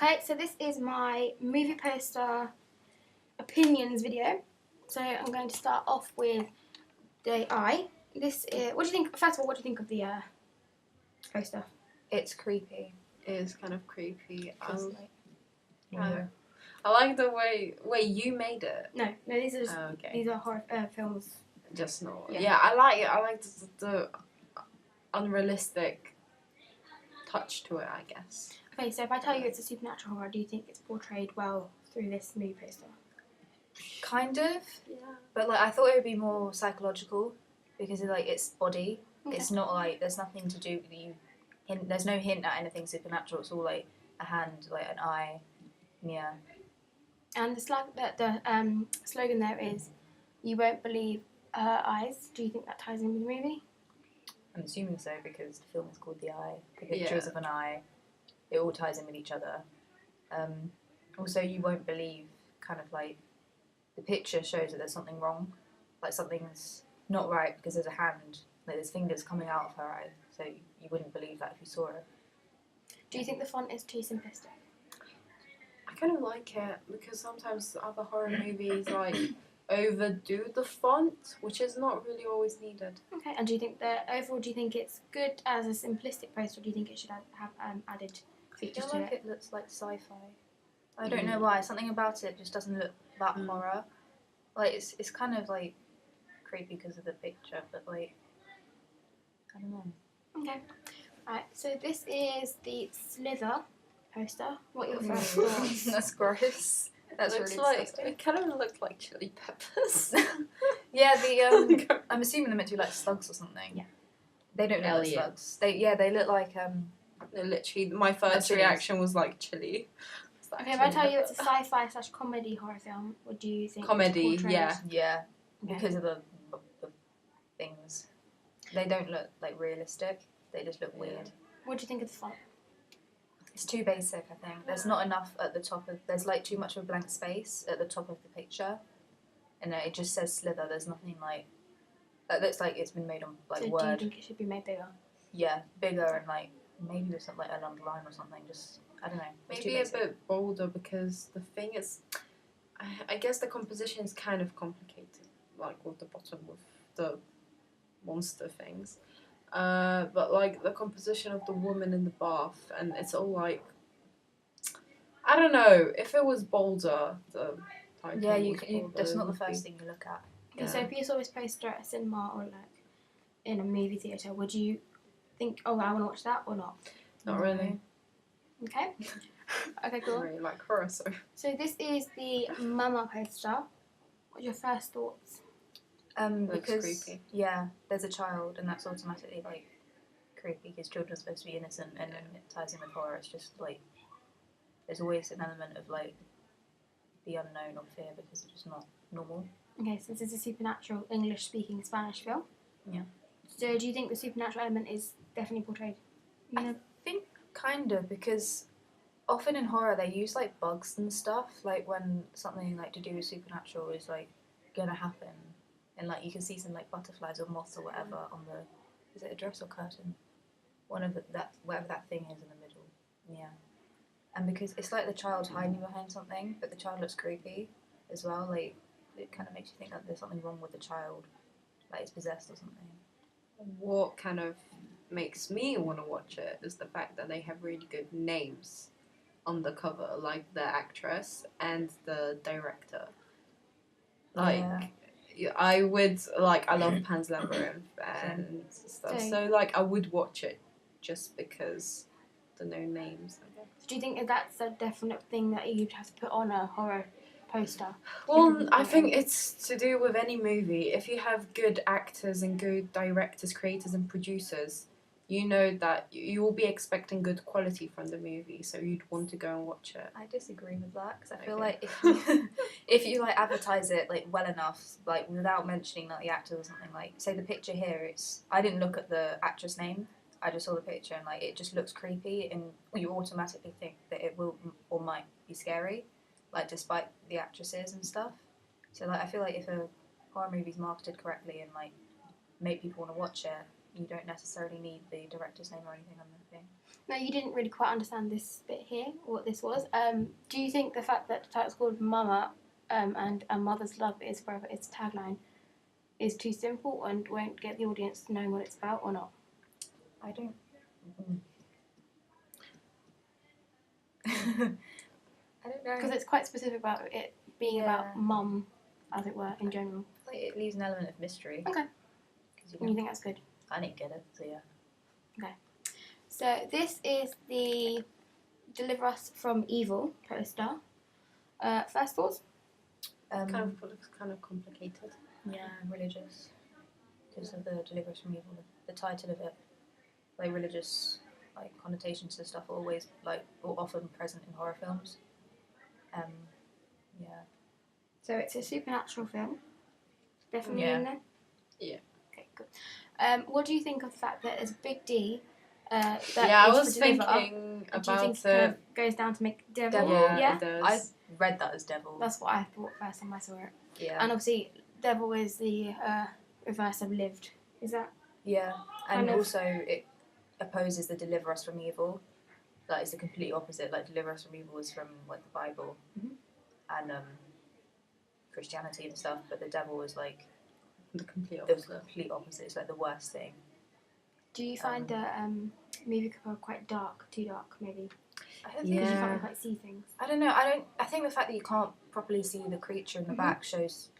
Okay, so this is my movie poster opinions video. So I'm going to start off with the eye. This is, what do you think? First of all, what do you think of the poster? It's creepy. It is kind of creepy. Yeah. I like the way. Wait, you made it? No, these are just, Okay. these are horror films. Just not. Yeah. Yeah, I like it. I like the unrealistic touch to it, I guess. Okay, so if I tell you it's a supernatural horror, do you think it's portrayed well through this movie poster? Kind of. Yeah. But I thought it would be more psychological because of its body. Okay. It's not there's nothing to do with you. There's no hint at anything supernatural. It's all a hand, an eye. Yeah. And the slogan there is, "You won't believe her eyes." Do you think that ties in with the movie? I'm assuming so because the film is called The Eye. The pictures of an eye. It all ties in with each other. Also, you won't believe the picture shows that there's something wrong. Something's not right because there's a hand, there's fingers coming out of her eye. So you wouldn't believe that if you saw it. Do you think the font is too simplistic? I kind of like it because sometimes other horror movies overdo the font, which is not really always needed. Okay, and do you think overall, do you think it's good as a simplistic poster, or do you think it should have added features I to feel like it? it looks like sci-fi. I don't know why. Something about it just doesn't look that horror. It's kind of creepy because of the picture, but I don't know. Okay. Right, so this is the Slither poster. What are your first thoughts? That's gross. That's Looks really disgusting. it kind of looked like chili peppers. Yeah, I'm assuming they're meant to be slugs or something. Yeah. They don't look like Aliens. slugs. They look like Literally, my first chilies. reaction was chili. Okay, if I tell you it's a sci-fi / comedy horror film, what do you think? it's Comedy, portrayed? yeah. Okay. because of the things. They don't look realistic. They just look weird. What do you think of the font? It's too basic, I think. There's not enough at the top of... There's too much of a blank space at the top of the picture. And it just says Slither. There's nothing that looks like it's been made on So Word. do you think it should be made bigger? Yeah, bigger and maybe there's something an underline or something. Just, I don't know. It's too Maybe a basic. bit bolder because the thing is, I guess the composition is kind of complicated, with the bottom with the monster things. But the composition of the woman in the bath, and it's all I don't know. If it was bolder, the title Yeah, was that's not the bolder, first thing you look at. Okay, so if you saw this poster at a cinema or in a movie theatre, would you think, oh, I want to watch that or not? Not really. Okay. Okay, I cool. really like horror, so. So this is the Mama poster. What's your first thoughts? Looks Because creepy. yeah, there's a child, and that's automatically creepy because children are supposed to be innocent, and then it ties in with horror. It's just there's always an element of the unknown or fear because it's just not normal. Okay, so this is a supernatural English-speaking Spanish film. Yeah. So do you think the supernatural element is definitely portrayed? I think kind of because often in horror they use bugs and stuff, when something to do with supernatural is gonna happen, and you can see some butterflies or moths or whatever on the, is it a dress or curtain? One of whatever that thing is in the middle. Yeah. And because it's the child's hiding behind something, but the child looks creepy as well. It kind of makes you think that there's something wrong with the child, it's possessed or something. What kind of makes me want to watch it is the fact that they have really good names on the cover, the actress and the director. I would I love Pan's Labyrinth and stuff. So I would watch it just because the known names. I guess. Do you think that's a definite thing that you'd have to put on a horror poster? Well, I think it's to do with any movie. If you have good actors and good directors, creators, and producers, you know that you will be expecting good quality from the movie, so you'd want to go and watch it. I disagree with that because I feel if you advertise it well enough, without mentioning the actors or something, say the picture here, I didn't look at the actress name. I just saw the picture and it just looks creepy, and you automatically think that it will or might be scary, despite the actresses and stuff. So I feel if a horror movie's marketed correctly and make people want to watch it, you don't necessarily need the director's name or anything on the thing. No, you didn't really quite understand this bit here, what this was. Do you think the fact that the title's called Mama and a mother's love is forever, its tagline, is too simple and won't get the audience knowing what it's about or not? I don't. I don't know. Because it's quite specific about it being Yeah. about mum, as it were, in general. Like, it leaves an element of mystery. Okay. 'Cause you And you think that's good? I didn't get it, so yeah. So this is the Deliver Us from Evil poster. First thoughts? Kind of looks kind of complicated. Yeah, religious. Because of the Deliver Us from Evil, the title of it, like religious, like connotations and stuff, are always or often present in horror films. Yeah. So it's a supernatural film. Definitely Yeah. in there? Yeah. Okay, good. What do you think of the fact that there's a big D that I is was for deliver? thinking Do you about think it kind of goes down to make devil? Devil. Yeah? it does. I read that as devil. That's what I thought first time I saw it. Yeah. And obviously, devil is the reverse of lived. Is that? Yeah, kind and of- also it opposes the Deliver Us from Evil. That is the complete opposite. Like, Deliver Us from Evil is from like the Bible and Christianity and stuff, but the devil is like the complete the opposite. complete opposite. It's like the worst thing. Do you find the movie cover quite dark? Too dark, maybe? I don't Because you Yeah. can't really quite see things. I don't know. I think the fact that you can't properly see the creature in the back shows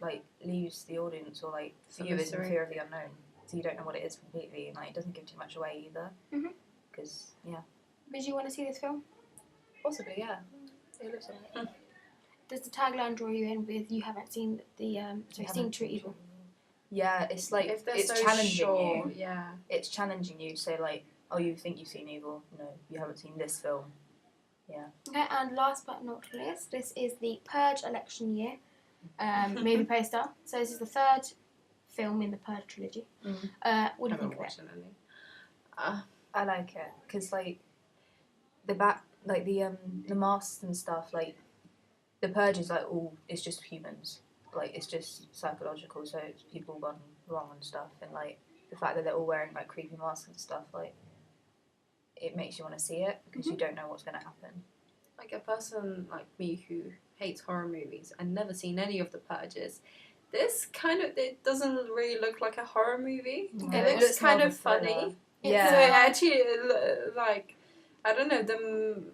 leaves the audience or Some viewers in mystery. fear of the unknown. So you don't know what it is completely, and it doesn't give too much away either. Mhm. Because Would you want to see this film? possibly it looks alright. Does the tagline draw you in with you haven't seen the seen True Evil? Yeah, it's like If they're it's so challenging sure, you. yeah. It's challenging you. So like, oh, you think you've seen Evil? No, you haven't seen this film. Okay, and last but not least, this is the Purge election year movie poster. So this is the third film in the Purge trilogy. What do you Haven't think of it? watched any. I like it because like the back, like the masks and stuff. Like the Purge is like all it's just humans. Like it's just psychological. So it's people gone wrong and stuff. And like the fact that they're all wearing like creepy masks and stuff. Like it makes you want to see it because you don't know what's going to happen. Like a person like me who hates horror movies and never seen any of the Purges, this kind of it doesn't really look like a horror movie. Okay, It looks kind of funny. Yeah. So it actually like I don't know them.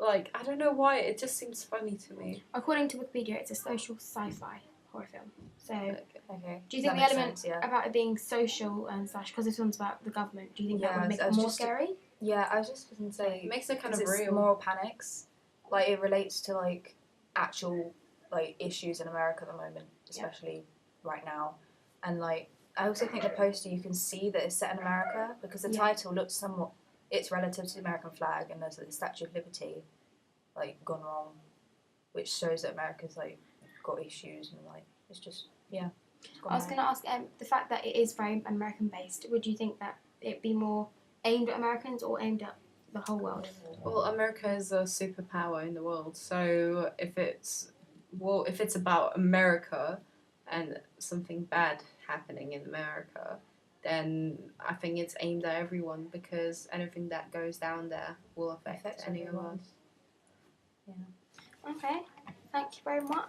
Like I don't know why it just seems funny to me. According to Wikipedia, it's a social sci-fi horror film. So, Okay. do you That think the makes element sense, yeah. about it being social and slash because this one's about the government, do you think that Yeah, would make I it was more just- scary? Yeah, I was just going to say It makes it kind of it's real. moral panics. Like it relates to like actual like issues in America at the moment, especially right now. And like I also think the poster you can see that it's set in America because the Yeah. title looks somewhat it's relative to the American flag and there's like, the Statue of Liberty like gone wrong, which shows that America's like got issues and like it's just it's gone I was wrong. going to ask the fact that it is very American based. Would you think that it be more aimed at Americans or aimed at the whole world? Well, America is a superpower in the world, so if it's about America and something bad happening in America, then I think it's aimed at everyone because anything that goes down there will affect Affects any of everyone. us. Okay, thank you very much.